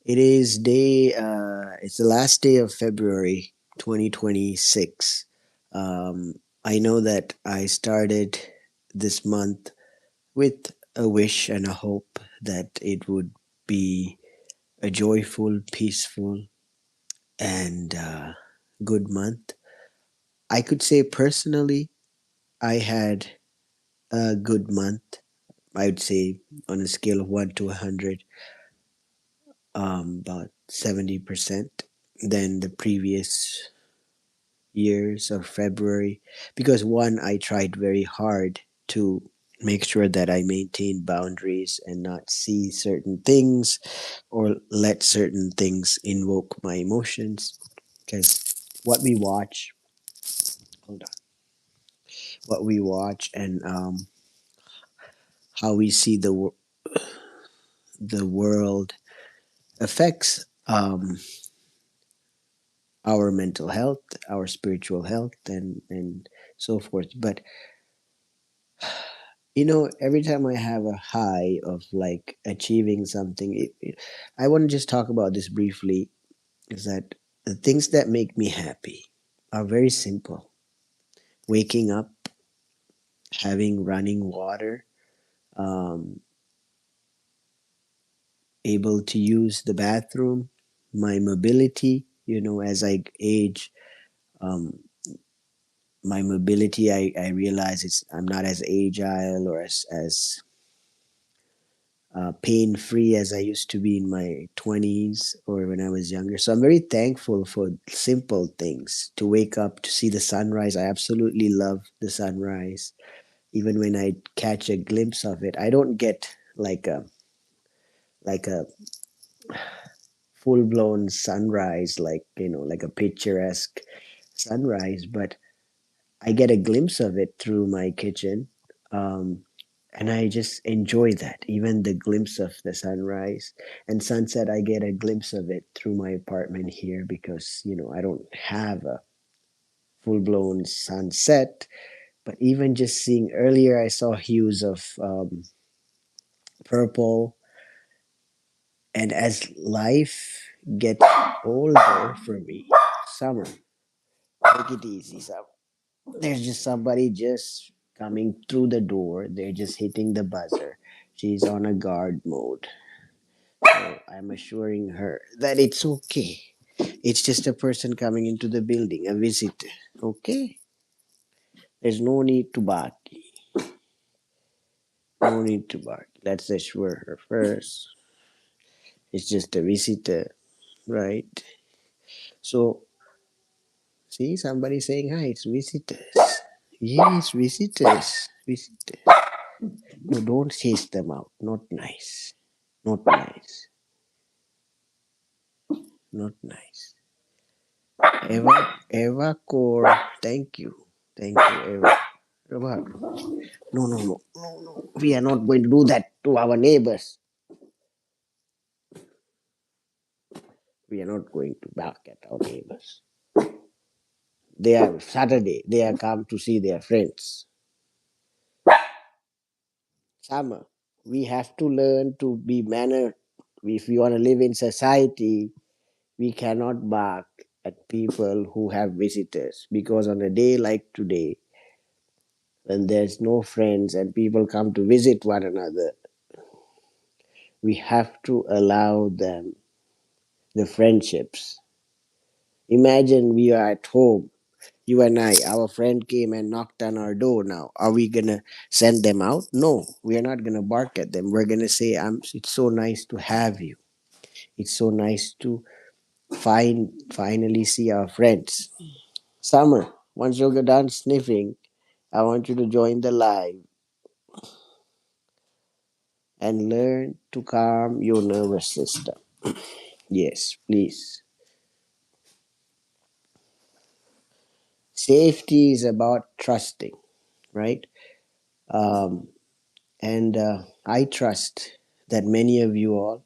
It's the last day of February 2026. I know that I started this month with a wish and a hope that it would be a joyful, peaceful, and good month. I could say personally, I had a good month. I would say on a scale of 1 to 100, about 70% than the previous years of February, because one, I tried very hard to make sure that I maintain boundaries and not see certain things or let certain things invoke my emotions. Because what we watch, hold on, what we watch and how we see the world affects our mental health, our spiritual health, and so forth. But every time I have a high of like achieving something, I want to just talk about this briefly. Is that the things that make me happy are very simple: waking up, having running water, um, able to use the bathroom, my mobility. As I age, um, my mobility, I realize I'm not as agile or as pain free as I used to be in my 20s or when I was younger. So I'm very thankful for simple things: to wake up, to see the sunrise. I absolutely love the sunrise. Even when I catch a glimpse of it, I don't get like a full blown sunrise, like a picturesque sunrise, but I get a glimpse of it through my kitchen. Um, and I just enjoy that, even the glimpse of the sunrise and sunset. I get a glimpse of it through my apartment here because, I don't have a full blown sunset. But even just seeing earlier, I saw hues of purple. And as life gets older for me, summer, take it easy, summer. There's just somebody just coming through the door. They're just hitting the buzzer. She's on a guard mode. So I'm assuring her that it's okay. It's just a person coming into the building, a visitor. Okay? There's no need to bark. No need to bark. Let's assure her first. It's just a visitor, right? So, see, somebody saying hi. It's visitors. Yes, visitors. Visitors. No, don't chase them out. Not nice. Not nice. Not nice. Eva Core. Thank you. Thank you, Eva. Eva. No, no, no, no, no. We are not going to do that to our neighbors. We are not going to bark at our neighbors. They are Saturday. They are come to see their friends. Summer. We have to learn to be mannered. If we want to live in society, we cannot bark at people who have visitors, because on a day like today, when there's no friends and people come to visit one another, we have to allow them the friendships. Imagine we are at home, you and I, our friend came and knocked on our door. Now, are we gonna send them out? No, we are not gonna bark at them. We're gonna say, it's so nice to have you. It's so nice to finally see our friends. Summer, once you're done sniffing, I want you to join the live and learn to calm your nervous system. Yes, please. Safety is about trusting, right? Um, and I trust that many of you all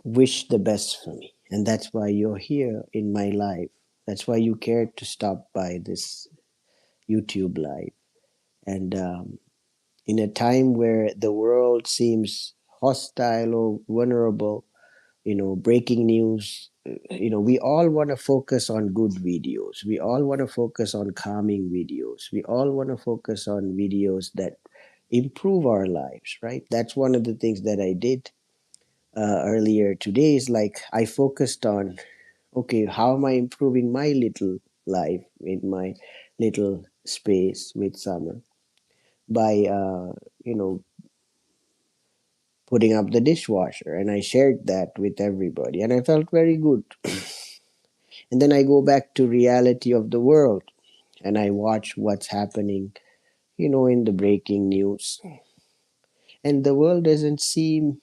wish the best for me. And that's why you're here in my life. That's why you cared to stop by this YouTube live. And in a time where the world seems hostile or vulnerable, breaking news. We all want to focus on good videos. We all want to focus on calming videos. We all want to focus on videos that improve our lives, right? That's one of the things that I did earlier today. Is like I focused on, okay, how am I improving my little life in my little space with Summer by putting up the dishwasher, and I shared that with everybody, and I felt very good. And then I go back to reality of the world, and I watch what's happening, in the breaking news, and the world doesn't seem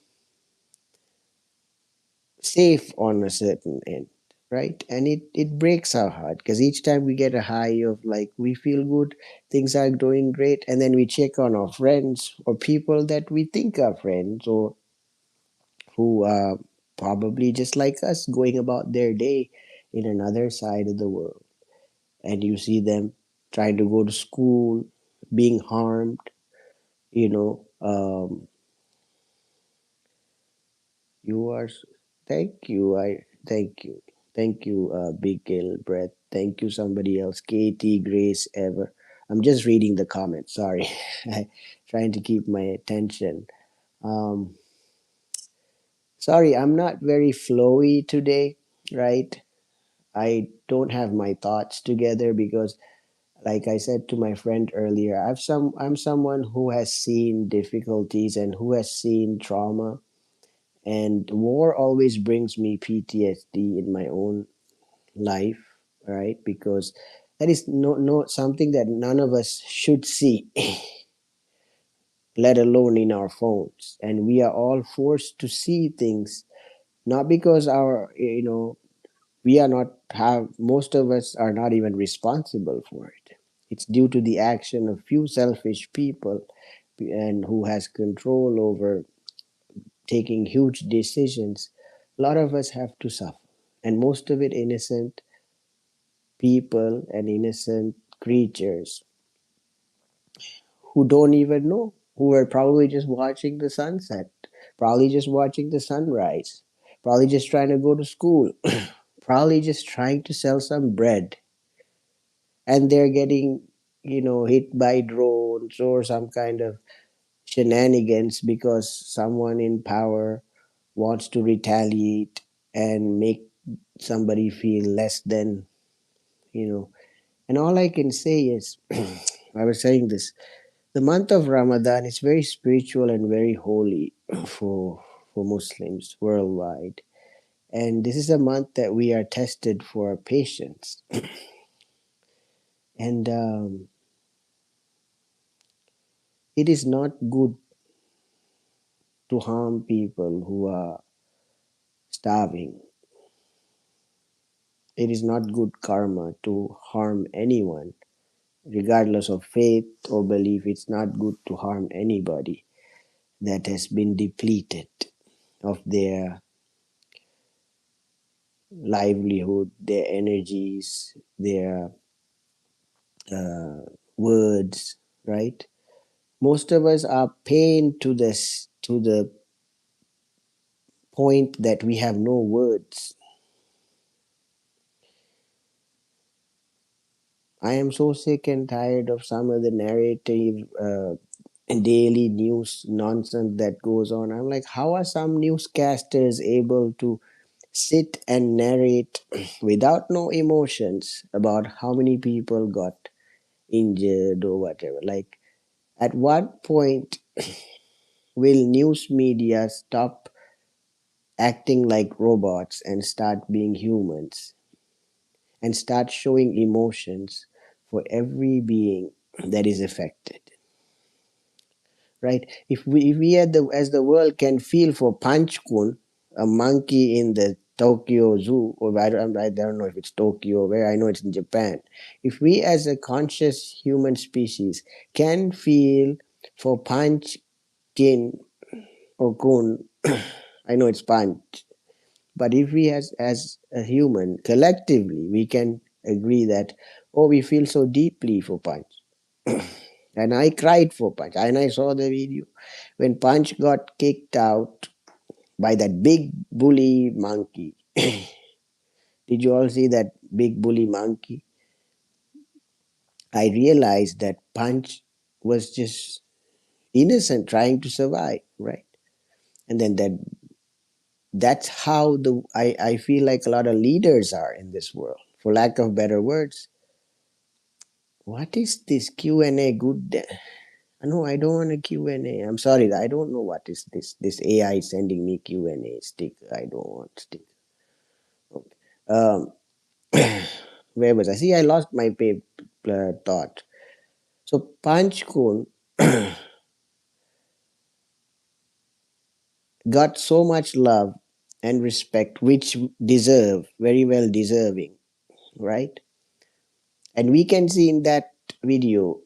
safe on a certain end, right? And it breaks our heart, because each time we get a high of like we feel good, things are going great, and then we check on our friends or people that we think are friends, or who are probably just like us, going about their day in another side of the world, and you see them trying to go to school, being harmed, you know you are thank you, thank you, Big Gill Breath, thank you, somebody else, Katie, Grace, Ever. I'm just reading the comments, sorry. I trying to keep my attention. um Sorry, I'm not very flowy today, right? I don't have my thoughts together because, like I said to my friend earlier, I'm someone who has seen difficulties and who has seen trauma, and war always brings me PTSD in my own life, right? Because that is no something that none of us should see, let alone in our phones. And we are all forced to see things, not because our we are not have most of us are not even responsible for it. It's due to the action of few selfish people, and who has control over taking huge decisions. A lot of us have to suffer, and most of it innocent people and innocent creatures who don't even know, who are probably just watching the sunset, probably just watching the sunrise, probably just trying to go to school, probably just trying to sell some bread, and they're getting hit by drones or some kind of shenanigans because someone in power wants to retaliate and make somebody feel less than you know and all I can say is, I was saying this, the month of Ramadan is very spiritual and very holy for Muslims worldwide, and this is a month that we are tested for patience. And it is not good to harm people who are starving. It is not good karma to harm anyone, regardless of faith or belief. It's not good to harm anybody that has been depleted of their livelihood, their energies, their words, right? Most of us are pained to the point that we have no words. I am so sick and tired of some of the narrative daily news nonsense that goes on. I'm like, how are some newscasters able to sit and narrate without no emotions about how many people got injured or whatever? Like, at what point will news media stop acting like robots and start being humans and start showing emotions for every being that is affected? Right? If we as the world can feel for Panchkun, a monkey in the Tokyo Zoo, or I don't know if it's Tokyo, where I know it's in Japan. If we as a conscious human species can feel for Panchkin or Kun, I know it's Panch, but if we as a human collectively we can agree that, oh, we feel so deeply for Panch, and I cried for Punch. And I saw the video when Punch got kicked out by that big bully monkey. Did you all see that big bully monkey? I realized that Punch was just innocent trying to survive, right? And then that's how I feel like a lot of leaders are in this world. For lack of better words, what is this Q&A good? No, I don't want a Q&A. I'm sorry, I don't know what is this. This AI sending me Q&A sticker. I don't want sticker. Okay. Where was I? See, I lost my thought. So Panchkun got so much love and respect, which deserve, very well deserving, right? And we can see in that video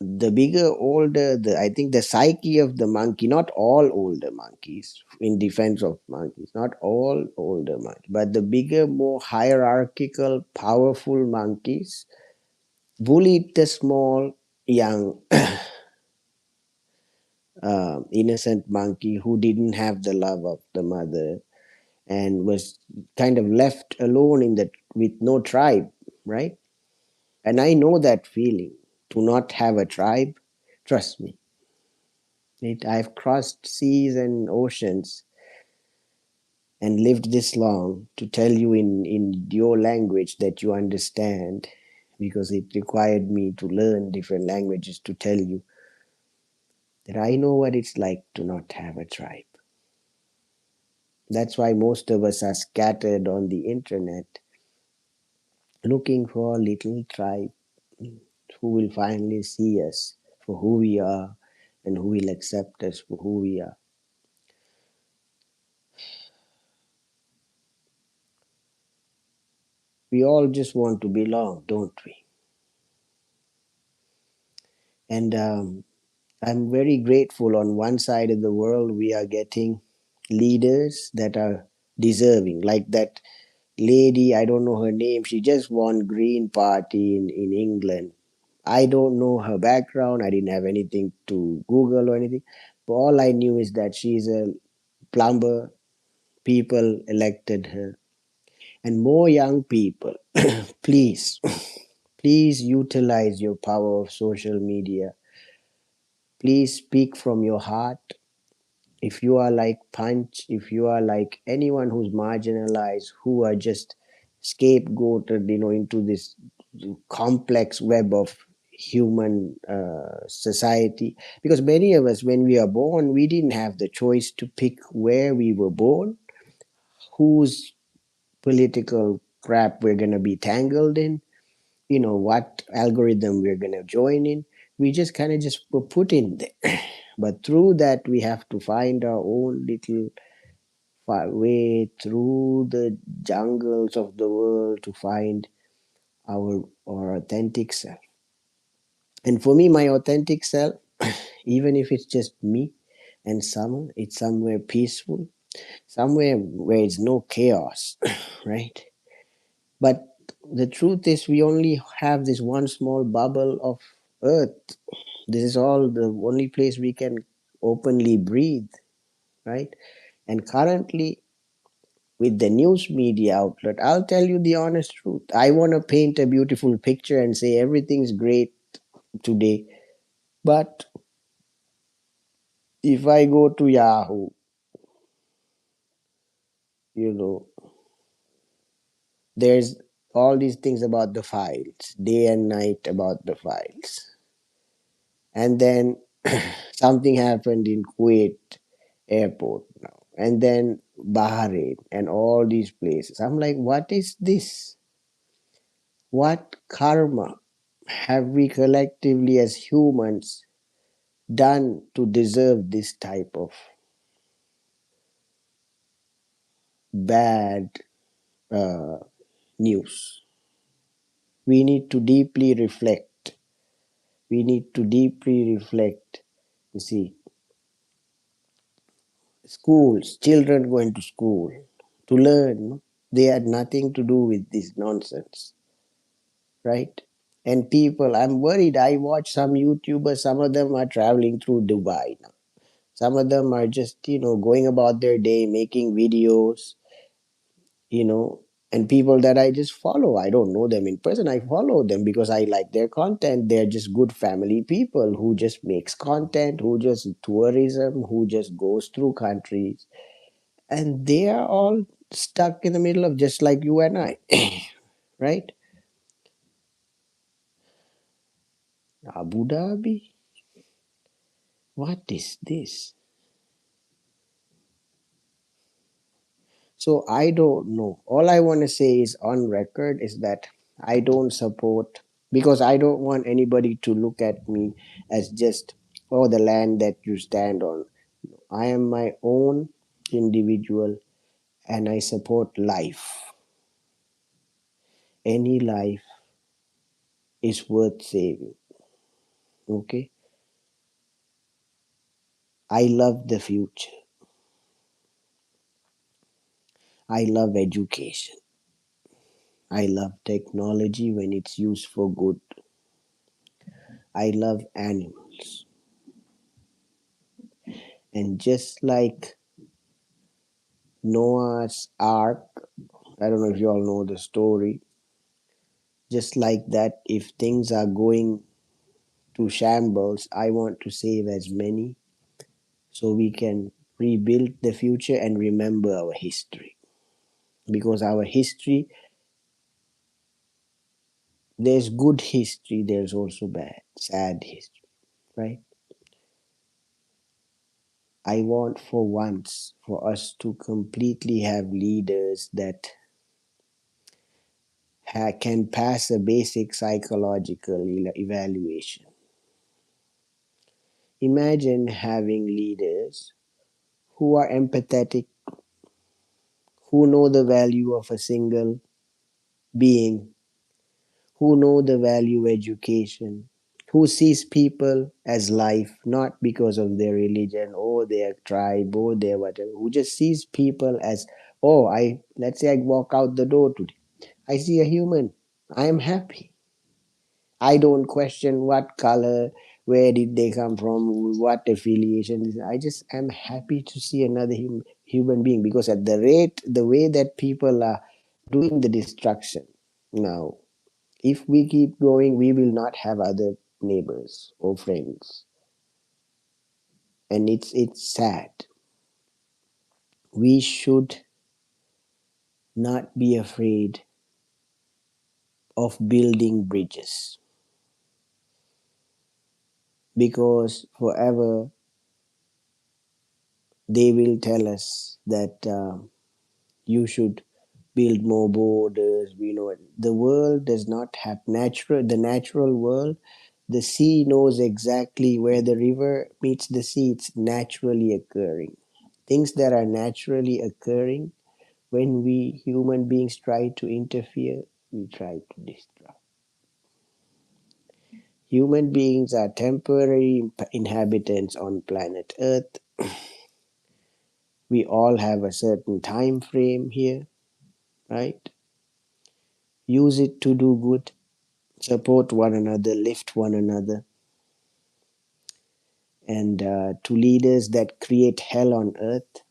the bigger, older, I think the psyche of the monkey, not all older monkeys, in defense of monkeys, not all older monkeys, but the bigger, more hierarchical, powerful monkeys bullied the small, young, innocent monkey who didn't have the love of the mother and was kind of left alone in that with no tribe, right? And I know that feeling to not have a tribe. Trust me, I've crossed seas and oceans and lived this long to tell you in your language that you understand, because it required me to learn different languages to tell you that I know what it's like to not have a tribe. That's why most of us are scattered on the internet looking for a little tribe who will finally see us for who we are and who will accept us for who we are. We all just want to belong, don't we? And I'm very grateful. On one side of the world, we are getting leaders that are deserving, like that lady, I don't know her name, she just won Green Party in England. I don't know her background, I didn't have anything to Google or anything, but all I knew is that she's a plumber. People elected her. And more young people, please, please utilize your power of social media. Please speak from your heart. If you are like Punch, if you are like anyone who's marginalized, who are just scapegoated, into this complex web of human society, because many of us, when we are born, we didn't have the choice to pick where we were born, whose political crap we're going to be tangled in, what algorithm we're going to join in. We just kind of just were put in there. But through that, we have to find our own little way through the jungles of the world to find our authentic self. And for me, my authentic self, even if it's just me and summer, it's somewhere peaceful, somewhere where it's no chaos, right? But the truth is, we only have this one small bubble of earth. This is all the only place we can openly breathe, right? And currently, with the news media outlet, I'll tell you the honest truth. I want to paint a beautiful picture and say everything's great today. But if I go to Yahoo, you know, there's all these things about the files, day and night about the files. And then something happened in Kuwait airport now, and then Bahrain and all these places. I'm like, what is this? What karma have we collectively as humans done to deserve this type of bad uh, news? We need to deeply reflect. We need to deeply reflect. You see, schools, children going to school to learn, no? They had nothing to do with this nonsense, right? And people, I'm worried. I watch some YouTubers, some of them are traveling through Dubai now. Some of them are just, going about their day, making videos, you know, and people that I just follow. I don't know them in person. I follow them because I like their content. They're just good family people who just makes content, who just tourism, who just goes through countries. And they are all stuck in the middle of just like you and I, right? Abu Dhabi? What is this? So I don't know. All I want to say is on record is that I don't support, because I don't want anybody to look at me as just, oh, the land that you stand on. I am my own individual and I support life. Any life is worth saving. Okay? I love the future. I love education. I love technology when it's used for good. I love animals. And just like Noah's Ark, I don't know if you all know the story. Just like that, if things are going to shambles, I want to save as many so we can rebuild the future and remember our history. Because our history, there's good history, there's also bad, sad history, right? I want for once for us to completely have leaders that can pass a basic psychological evaluation. Imagine having leaders who are empathetic, who know the value of a single being, who know the value of education, who sees people as life, not because of their religion or their tribe or their whatever, who just sees people as, oh, let's say I walk out the door today, I see a human, I am happy. I don't question what color, where did they come from, what affiliation. I just am happy to see another human being, because at the way that people are doing the destruction now, if we keep going, we will not have other neighbors or friends, and it's sad. We should not be afraid of building bridges, because forever they will tell us that. You should build more borders. We know it. The world does not have the natural world. The sea knows exactly where the river meets the sea. It's naturally occurring. Things that are naturally occurring, when we human beings try to interfere, we try to destroy. Human beings are temporary inhabitants on planet Earth. We all have a certain time frame here, right? Use it to do good, support one another, lift one another, and to leaders that create hell on earth,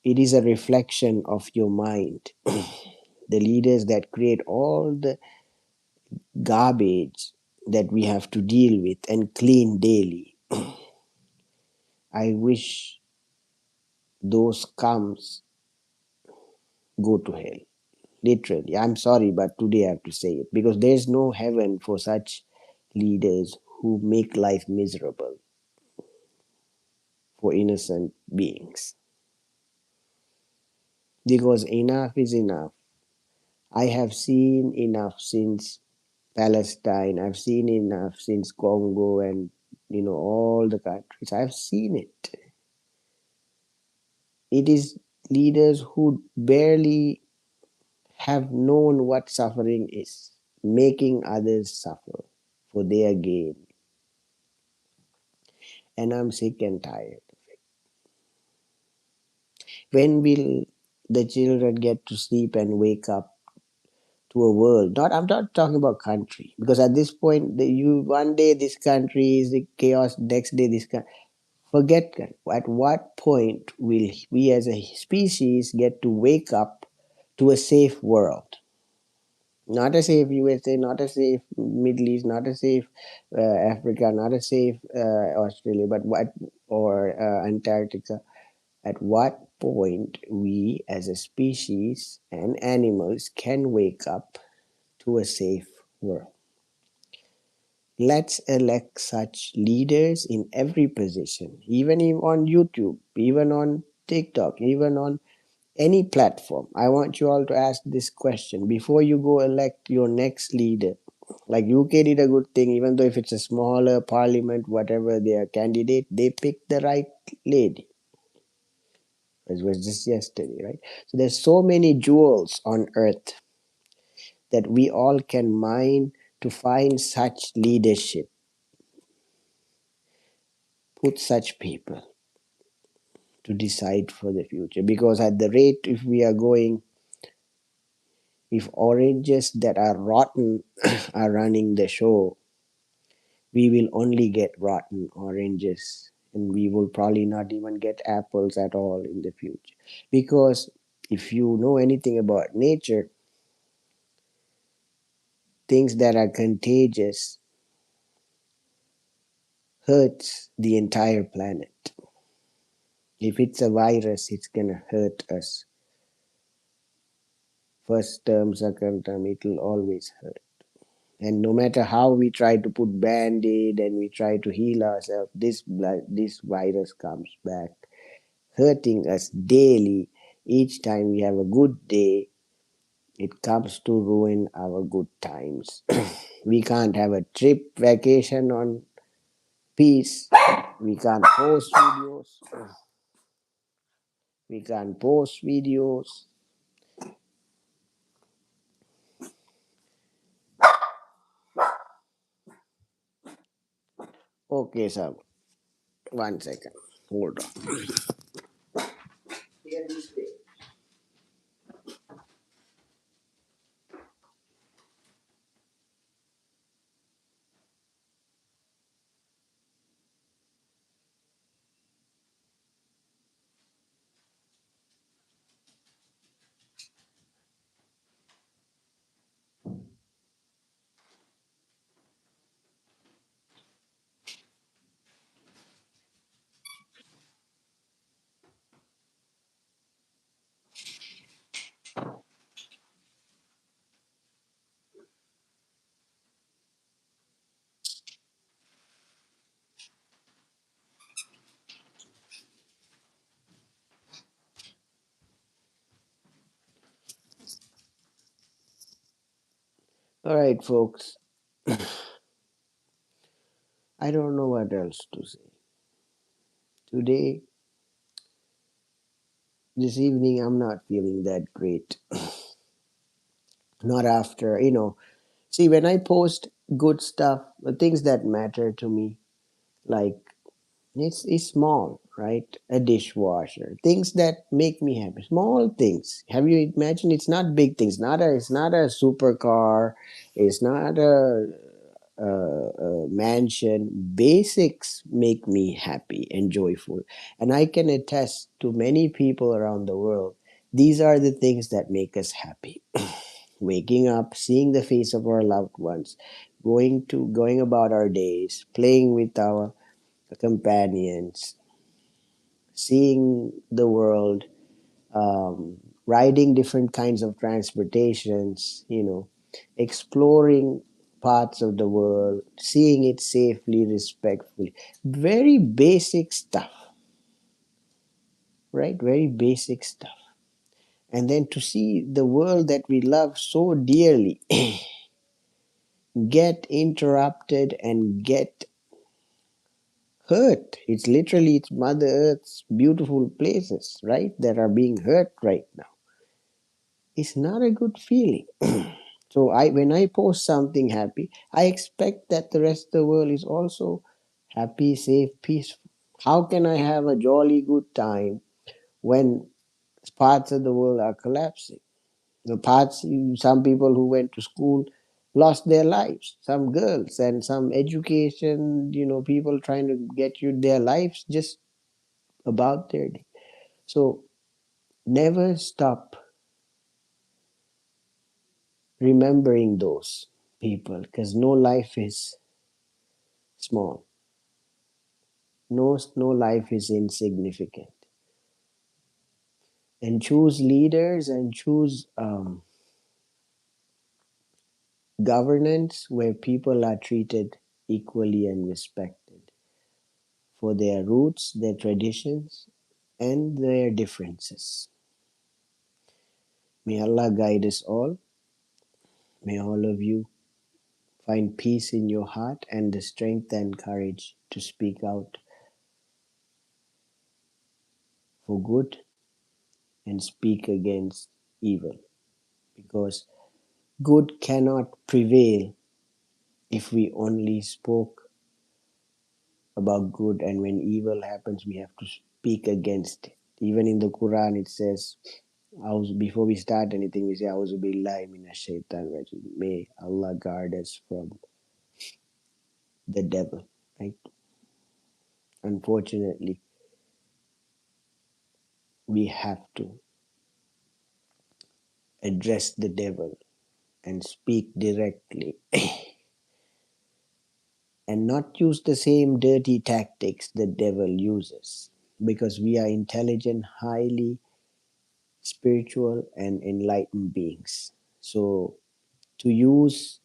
it is a reflection of your mind. The leaders that create all the garbage that we have to deal with and clean daily, I wish those scums go to hell. Literally, I'm sorry, but today I have to say it, because there's no heaven for such leaders who make life miserable for innocent beings. Because enough is enough. I have seen enough since Palestine. I've seen enough since Congo and all the countries. I've seen it. It is leaders who barely have known what suffering is, making others suffer for their gain. And I'm sick and tired. When will the children get to sleep and wake up to a world. Not I'm not talking about country, because at this point, you one day this country is the chaos, next day this country. Forget that. At what point will we as a species get to wake up to a safe world? Not a safe USA, not a safe Middle East, not a safe Africa, not a safe Australia, but what, or Antarctica. At what point we as a species and animals can wake up to a safe world? Let's elect such leaders in every position, even on YouTube, even on TikTok, even on any platform. I want you all to ask this question before you go elect your next leader. Like UK did a good thing, even though if it's a smaller parliament, whatever their candidate, they picked the right lady. It was just yesterday, right? So there's so many jewels on earth that we all can mine to find such leadership, put such people to decide for the future. Because at the rate if we are going, if oranges that are rotten are running the show, we will only get rotten oranges, and we will probably not even get apples at all in the future. Because if you know anything about nature, things that are contagious hurts the entire planet. If it's a virus, it's gonna hurt us. First term, second term, it'll always hurt. And no matter how we try to put band-aid and we try to heal ourselves, this virus comes back, hurting us daily. Each time we have a good day, it comes to ruin our good times. We can't have a trip vacation on peace. We can't post videos. We can't post videos. Okay, sir. 1 second. Hold on. All right, folks. I don't know what else to say. Today, this evening, I'm not feeling that great. Not after, See, when I post good stuff, the things that matter to me, like it's small, right? A dishwasher, things that make me happy, small things. Have you imagined? It's not big things. It's not a supercar. It's not a mansion. Basics make me happy and joyful, and I can attest to many people around the world. These are the things that make us happy. Waking up, seeing the face of our loved ones, going about our days, playing with our companions, seeing the world, riding different kinds of transportations, exploring parts of the world, seeing it safely, respectfully. Very basic stuff, right? Very basic stuff. And then to see the world that we love so dearly get interrupted and get hurt. It's Mother Earth's beautiful places, right, that are being hurt right now. It's not a good feeling. So when I post something happy, I expect that the rest of the world is also happy, safe, peaceful. How can I have a jolly good time when parts of the world are collapsing? The parts, some people who went to school lost their lives. Some girls and some education, people trying to get you their lives just about their day. So never stop remembering those people because no life is small. No life is insignificant. And choose leaders and choose governance where people are treated equally and respected for their roots, their traditions, and their differences. May Allah guide us all. May all of you find peace in your heart and the strength and courage to speak out for good and speak against evil. Because good cannot prevail if we only spoke about good, and when evil happens, we have to speak against it. Even in the Quran, it says, before we start anything, we say, Auzu billahi minash shaitan rajim. May Allah guard us from the devil. Right? Unfortunately, we have to address the devil and speak directly and not use the same dirty tactics the devil uses because we are intelligent, highly spiritual, and enlightened beings. So, to use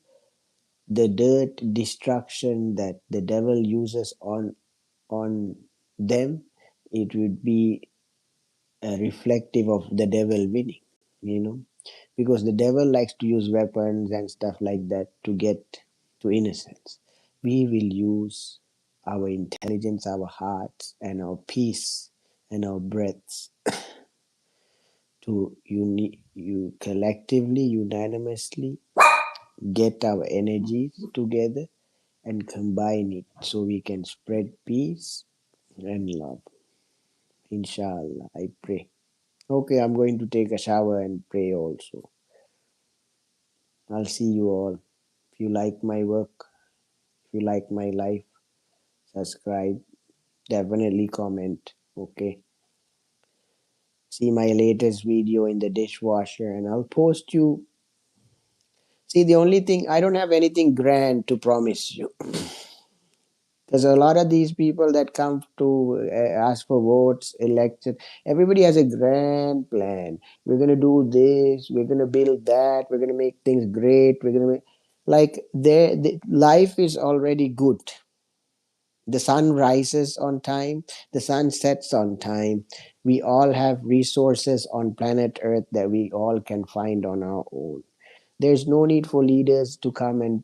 the dirt destruction that the devil uses on them, it would be reflective of the devil winning, you know, because the devil likes to use weapons and stuff like that to get to innocence. We will use our intelligence, our hearts, and our peace and our breaths to you collectively, unanimously get our energies together and combine it so we can spread peace and love. Inshallah, I pray. Okay, I'm going to take a shower and pray also. I'll see you all. If you like my work, if you like my life, subscribe, definitely comment. Okay. See my latest video in the dishwasher and I'll post you. See, the only thing, I don't have anything grand to promise you. There's a lot of these people that come to ask for votes, election. Everybody has a grand plan. We're gonna do this. We're gonna build that. We're gonna make things great. We're gonna make like the life is already good. The sun rises on time. The sun sets on time. We all have resources on planet Earth that we all can find on our own. There's no need for leaders to come and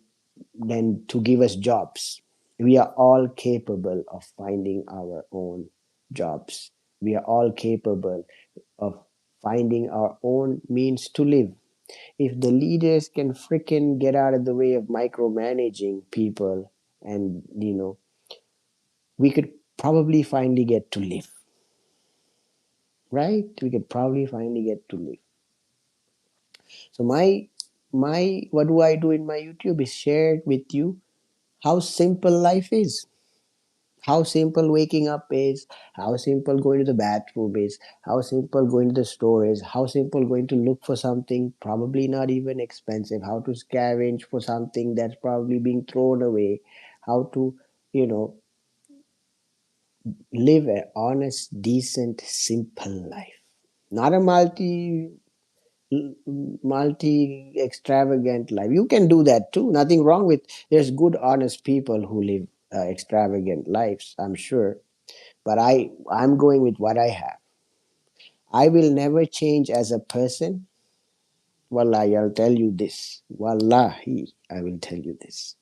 then to give us jobs. We are all capable of finding our own jobs. We are all capable of finding our own means to live. If the leaders can freaking get out of the way of micromanaging people, and we could probably finally get to live. Right? We could probably finally get to live. So my what do I do in my YouTube is share with you how simple life is. How simple waking up is, how simple going to the bathroom is, how simple going to the store is, how simple going to look for something probably not even expensive, how to scavenge for something that's probably being thrown away, how to, you know, live an honest, decent, simple life. Not a multi extravagant life. You can do that too. Nothing wrong with, there's good, honest people who live extravagant lives, I'm sure. But I'm going with what I have. I will never change as a person. Wallahi, I'll tell you this. Wallahi, I will tell you this.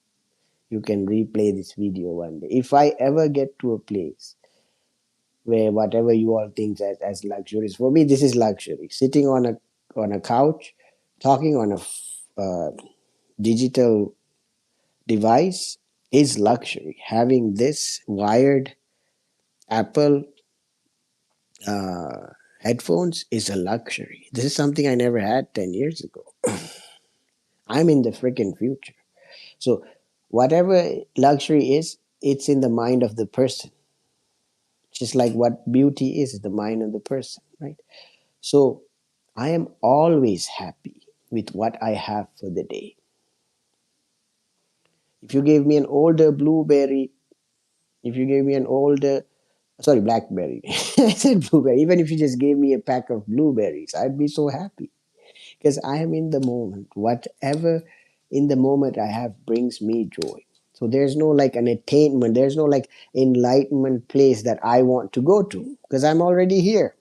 You can replay this video one day. If I ever get to a place where whatever you all think as luxuries, for me this is luxury. Sitting on a couch, talking on a digital device is luxury. Having this wired Apple uh, Headphones is a luxury. This is something I never had 10 years ago. I'm in the freaking future. So, whatever luxury is, it's in the mind of the person. Just like what beauty is the mind of the person, right? So, I am always happy with what I have for the day. If you gave me an older blueberry, if you gave me an older, sorry, blackberry, I said blueberry, even if you just gave me a pack of blueberries, I'd be so happy because I am in the moment. Whatever in the moment I have brings me joy. So there's no like an attainment, there's no like enlightenment place that I want to go to because I'm already here.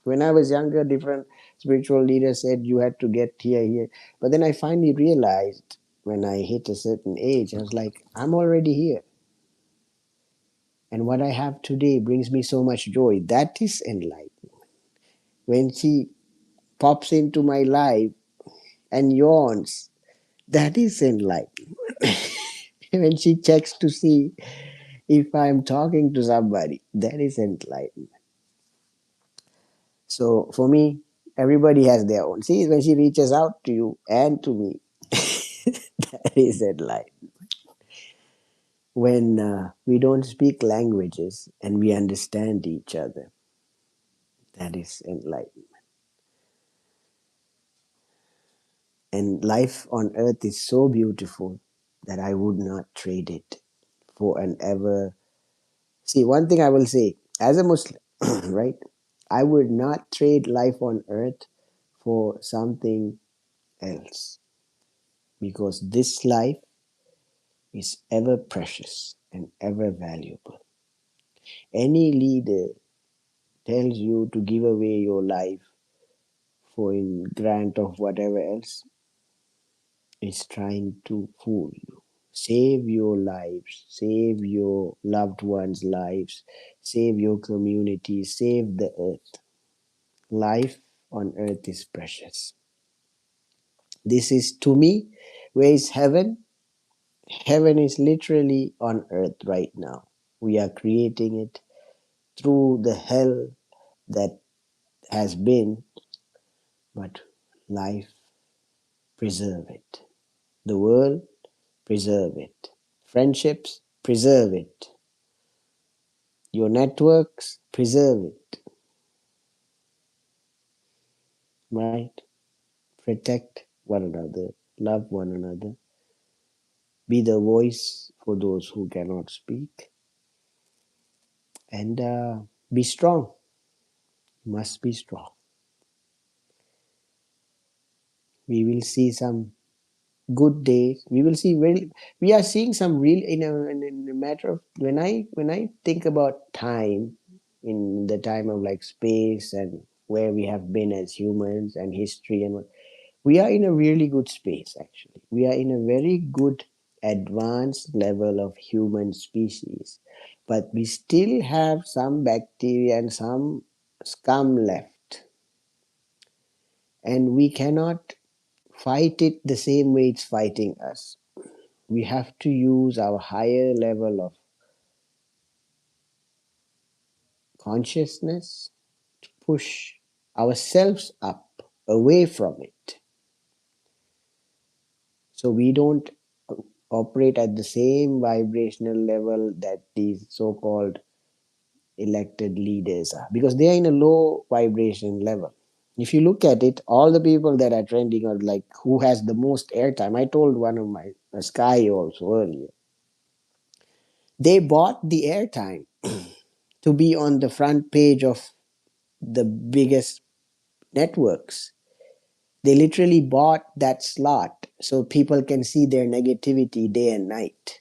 When I was younger, different spiritual leaders said you had to get here. But then I finally realized when I hit a certain age, I was like, I'm already here. And what I have today brings me so much joy. That is enlightenment. When she pops into my life and yawns, that is enlightenment. When she checks to see if I'm talking to somebody, that is enlightenment. So for me, everybody has their own. See, when she reaches out to you and to me, that is enlightenment. When we don't speak languages and we understand each other, that is enlightenment. And life on earth is so beautiful that I would not trade it for an ever. See, one thing I will say as a Muslim, right? I would not trade life on earth for something else because this life is ever precious and ever valuable. Any leader tells you to give away your life for in grant of whatever else is trying to fool you. Save your lives, save your loved ones' lives, save your community, save the earth. Life on earth is precious. This is to me, where is heaven? Heaven is literally on earth right now. We are creating it through the hell that has been, but life, preserve it. The world, preserve it. Friendships, preserve it. Your networks, preserve it. Right? Protect one another, love one another, be the voice for those who cannot speak, and be strong. Must be strong. We will see some good days. We will see very. We are seeing some real in a matter of when I think about time, in the time of like space and where we have been as humans and history and what, we are in a really good space actually. We are in a very good advanced level of human species, but we still have some bacteria and some scum left, and we cannot fight it the same way it's fighting us. We have to use our higher level of consciousness to push ourselves up away from it so we don't operate at the same vibrational level that these so-called elected leaders are, because they are in a low vibration level. If you look at it, all the people that are trending are like who has the most airtime. I told one of my Sky also earlier, they bought the airtime to be on the front page of the biggest networks. They literally bought that slot so people can see their negativity day and night.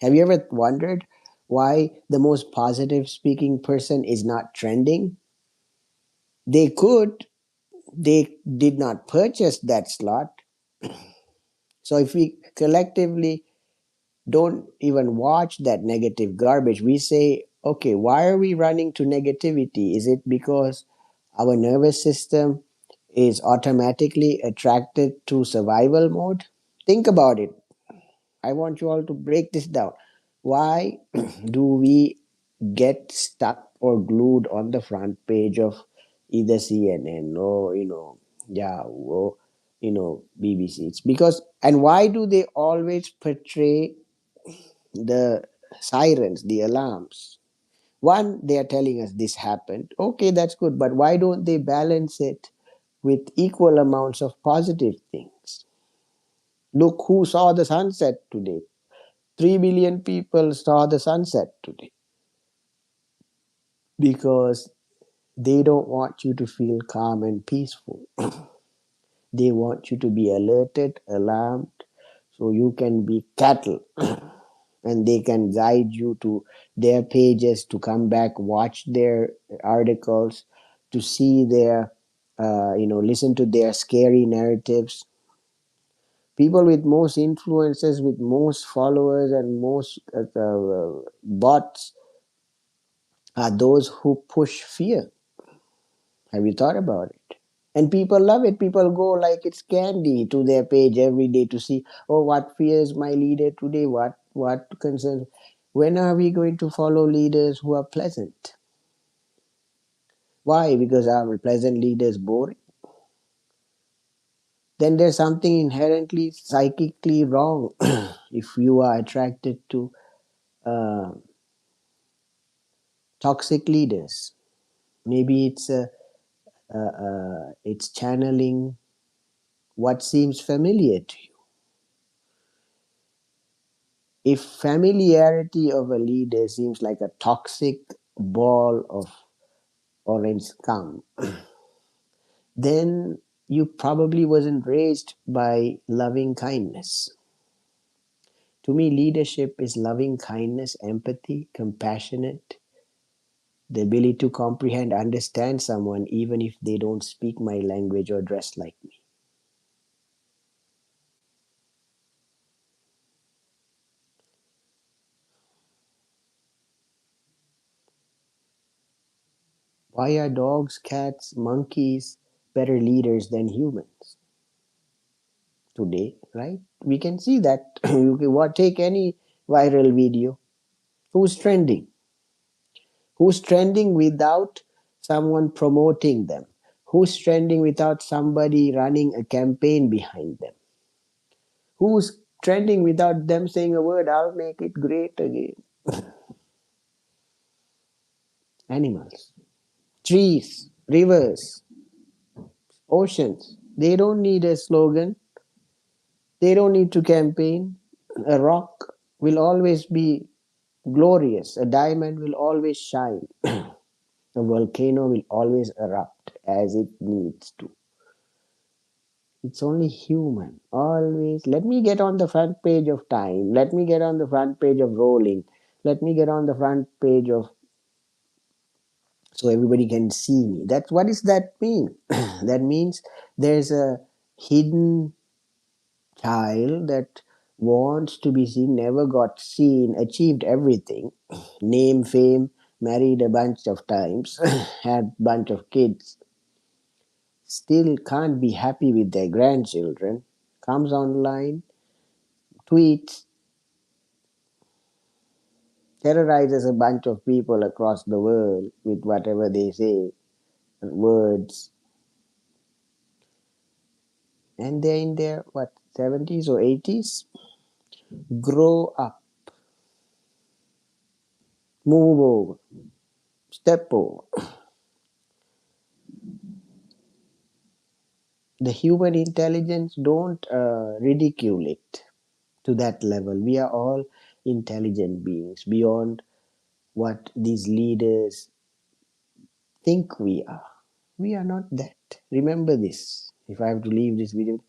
Have you ever wondered why the most positive speaking person is not trending? They could, they did not purchase that slot. So if we collectively don't even watch that negative garbage, we say, okay, why are we running to negativity? Is it because our nervous system is automatically attracted to survival mode? Think about it. I want you all to break this down. Why do we get stuck or glued on the front page of either CNN or yeah, or BBC. It's because, and why do they always portray the sirens, the alarms? One, they are telling us this happened. Okay, that's good, but why don't they balance it with equal amounts of positive things? Look who saw the sunset today. 3 billion people saw the sunset today because they don't want you to feel calm and peaceful. They want you to be alerted, alarmed, so you can be cattle and they can guide you to their pages to come back, watch their articles, to see their, listen to their scary narratives. People with most influences, with most followers, and most bots are those who push fear. Have you thought about it? And people love it. People go like it's candy to their page every day to see, oh, what fears my leader today? What concerns? When are we going to follow leaders who are pleasant? Why? Because our pleasant leaders boring? Then there's something inherently psychically wrong if you are attracted to uh, toxic leaders. Maybe it's channeling what seems familiar to you. If familiarity of a leader seems like a toxic ball of orange scum, then you probably wasn't raised by loving kindness. To me, leadership is loving kindness, empathy, compassionate, the ability to comprehend, understand someone even if they don't speak my language or dress like me. Why are dogs, cats, monkeys better leaders than humans today, right? We can see that. You can take any viral video. Who's trending? Who's trending without someone promoting them? Who's trending without somebody running a campaign behind them? Who's trending without them saying a word, I'll make it great again? Animals, trees, rivers, oceans. They don't need a slogan. They don't need to campaign. A rock will always be glorious. A diamond will always shine. A volcano will always erupt as it needs to. It's only human. Always. Let me get on the front page of Time. Let me get on the front page of Rolling. Let me get on the front page of, so everybody can see me. That's what does that mean? That means there's a hidden child that wants to be seen, never got seen, achieved everything, name, fame, married a bunch of times, had bunch of kids, still can't be happy with their grandchildren, comes online, tweets, terrorizes a bunch of people across the world with whatever they say, words, and they're in their, what, 70s or 80s? Grow up, move over, step over. The human intelligence, don't ridicule it to that level. We are all intelligent beings beyond what these leaders think we are. We are not that. Remember this. If I have to leave this video,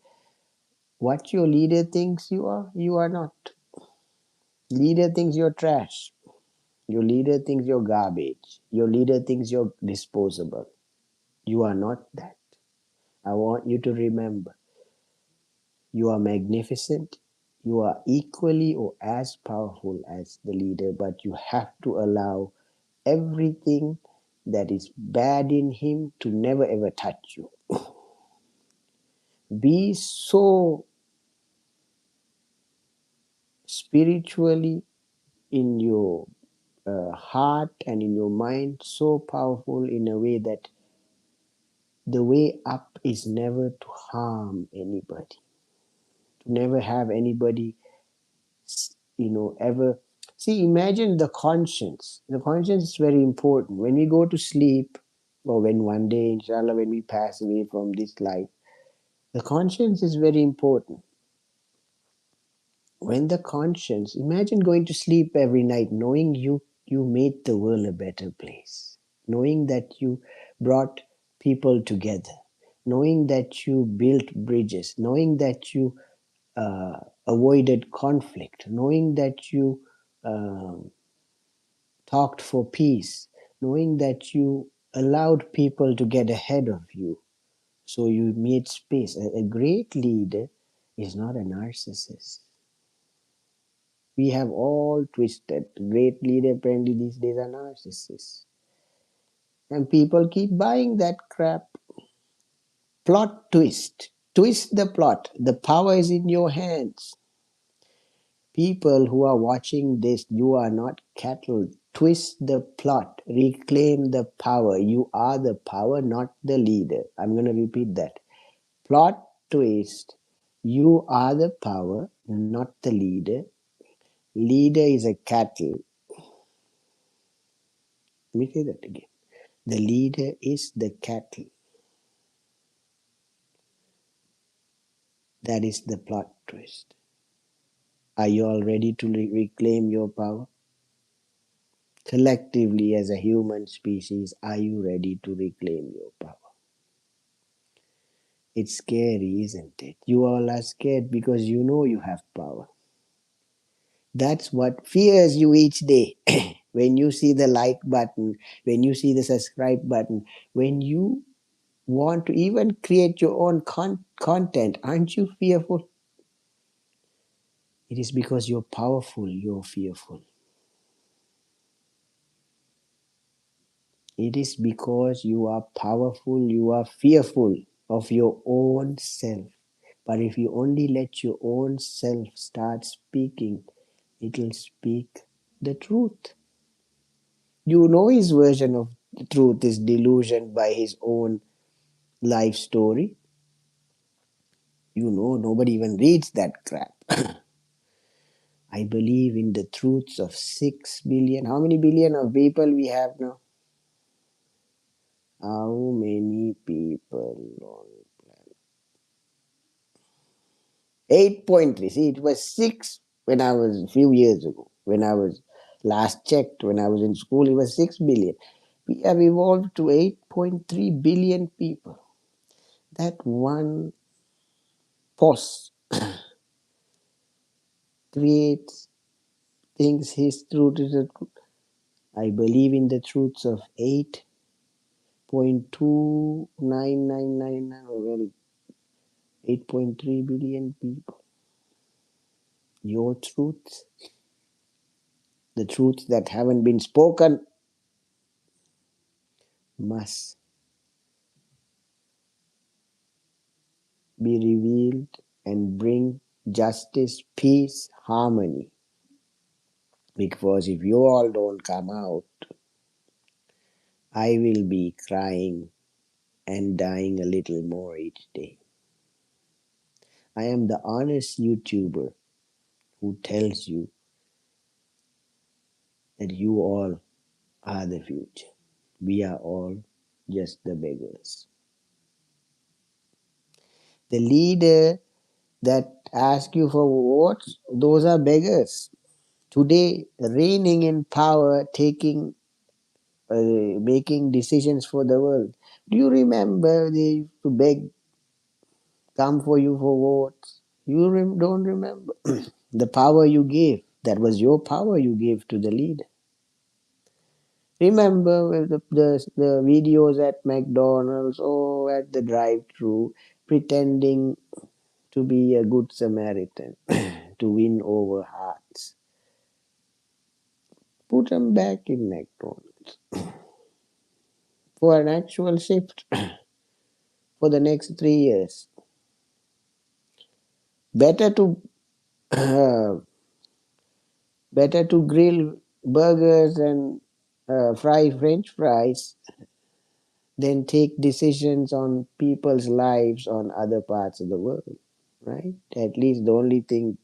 what your leader thinks you are not. Leader thinks you're trash. Your leader thinks you're garbage. Your leader thinks you're disposable. You are not that. I want you to remember, you are magnificent. You are equally or as powerful as the leader, but you have to allow everything that is bad in him to never ever touch you. Be so spiritually in your heart and in your mind so powerful in a way that the way up is never to harm anybody, to never have anybody, ever. See, imagine the conscience. The conscience is very important. When we go to sleep, or when one day, inshallah, when we pass away from this life, the conscience is very important. When the conscience, imagine going to sleep every night knowing you made the world a better place, knowing that you brought people together, knowing that you built bridges, knowing that you avoided conflict, knowing that you talked for peace, knowing that you allowed people to get ahead of you, so you made space. A great leader is not a narcissist. We have all twisted. Great leader apparently these days are narcissists. And people keep buying that crap. Plot twist. Twist the plot. The power is in your hands. People who are watching this, you are not cattle. Twist the plot. Reclaim the power. You are the power, not the leader. I'm going to repeat that. Plot twist. You are the power, not the leader. Leader is a cattle. Let me say that again. The leader is the cattle. That is the plot twist. Are you all ready to reclaim your power? Collectively, as a human species, are you ready to reclaim your power? It's scary, isn't it? You all are scared because you know you have power. That's what fears you each day. When you see the like button, when you see the subscribe button, when you want to even create your own content, aren't you fearful? It is because you're powerful, you're fearful. It is because you are powerful, you are fearful of your own self. But if you only let your own self start speaking, it will speak the truth. You know his version of the truth is delusioned by his own life story. You know, nobody even reads that crap. I believe in the truths of 6 billion. How many billion of people we have now? How many people? 8.3. See, it was 6 when I was a few years ago. When I was last checked, when I was in school, it was 6 billion. We have evolved to 8.3 billion people. That one pause creates things, his truth is a truth. I believe in the truths of 8.29999, well, 8.3 billion people. Your truths, the truths that haven't been spoken, must be revealed and bring justice, peace, harmony. Because if you all don't come out, I will be crying and dying a little more each day. I am the honest YouTuber who tells you that you all are the future. We are all just the beggars. The leader that asks you for votes, those are beggars. Today, reigning in power, making decisions for the world. Do you remember they used to beg, come for you for votes? You don't remember. The power you gave, that was your power you gave to the leader. Remember the videos at McDonald's or at the drive-thru pretending to be a good Samaritan to win over hearts. Put them back in McDonald's for an actual shift for the next 3 years. Better to better to grill burgers and French fries, then take decisions on people's lives on other parts of the world, right? At least the only thing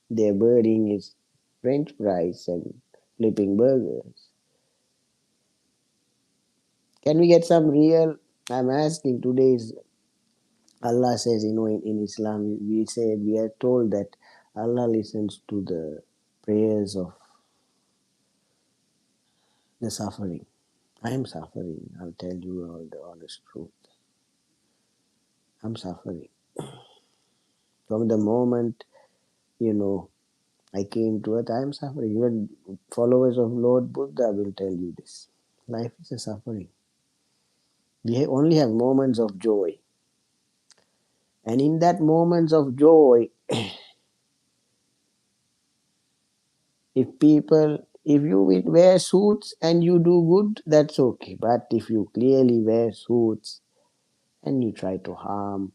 they're burning is French fries and flipping burgers. Can we get some real? I'm asking today's Allah says, in Islam, we are told that Allah listens to the prayers of the suffering. I am suffering. I'll tell you all the honest truth. I'm suffering. From the moment, you know, I came to earth, I am suffering. Even followers of Lord Buddha will tell you this. Life is a suffering. We only have moments of joy. And in that moments of joy, if you will wear suits and you do good, that's okay. But if you clearly wear suits and you try to harm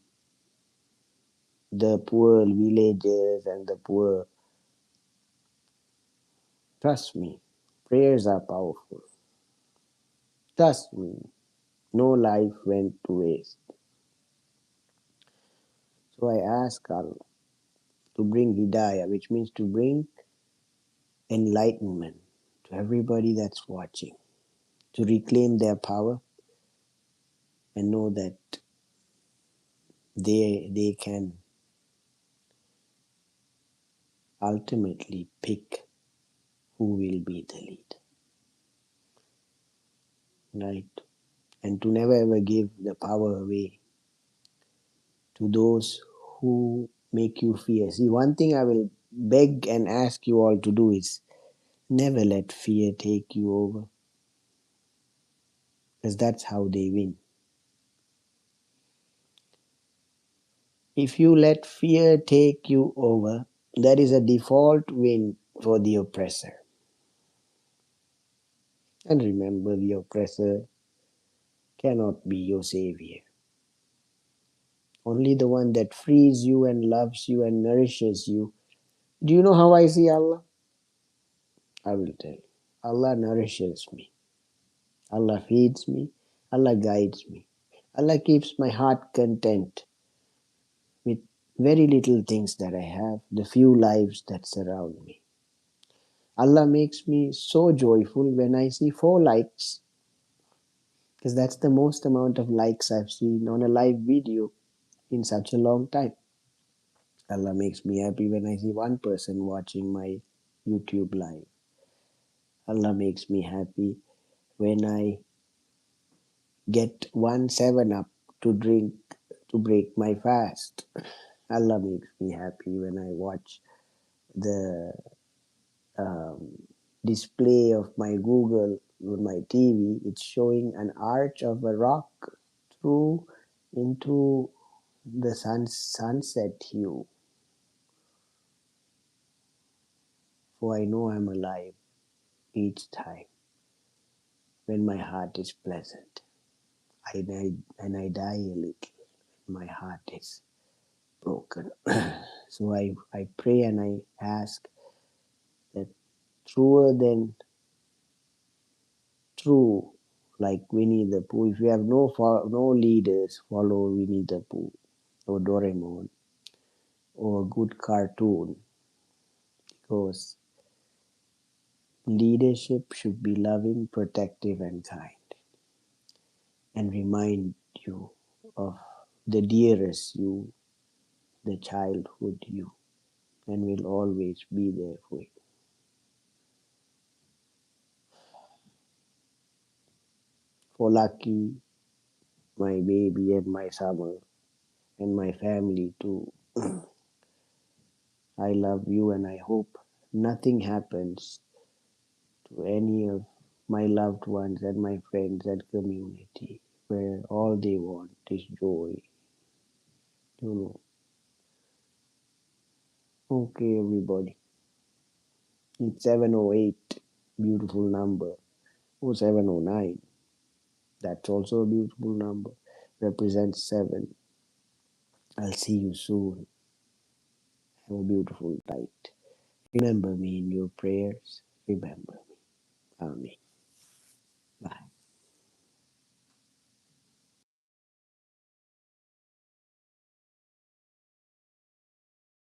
the poor villagers and the poor, trust me, prayers are powerful. Trust me, no life went to waste. So I ask Allah to bring hidayah, which means to bring enlightenment to everybody that's watching, to reclaim their power and know that they can ultimately pick who will be the lead, right? And to never ever give the power away to those who make you fear. See, one thing I will beg and ask you all to do is never let fear take you over, because that's how they win. If you let fear take you over, that is a default win for the oppressor. And remember, the oppressor cannot be your savior. Only the one that frees you and loves you and nourishes you. Do you know how I see Allah? I will tell you. Allah nourishes me. Allah feeds me. Allah guides me. Allah keeps my heart content with very little things that I have, the few lives that surround me. Allah makes me so joyful when I see 4 likes, because that's the most amount of likes I've seen on a live video in such a long time. Allah makes me happy when I see one person watching my YouTube live. Allah makes me happy when I get one 7 up to drink to break my fast. Allah makes me happy when I watch the um, display of my Google on my TV. It's showing an arch of a rock through into the sunset hue. For I know I'm alive each time when my heart is pleasant. And I die a little. My heart is broken. So I pray and I ask that truer than true, like Winnie the Pooh. If you have no leaders, follow Winnie the Pooh or Doraemon or a good cartoon, because leadership should be loving, protective, and kind, and remind you of the dearest you, the childhood you, and will always be there for you. For Lucky, my baby, and my summer, and my family too, I love you, and I hope nothing happens to any of my loved ones and my friends and community where all they want is joy. You know. Okay, everybody. It's 708, beautiful number. Oh, 709. That's also a beautiful number. Represents 7. I'll see you soon. Have a beautiful night. Remember me in your prayers. Remember me. Amen.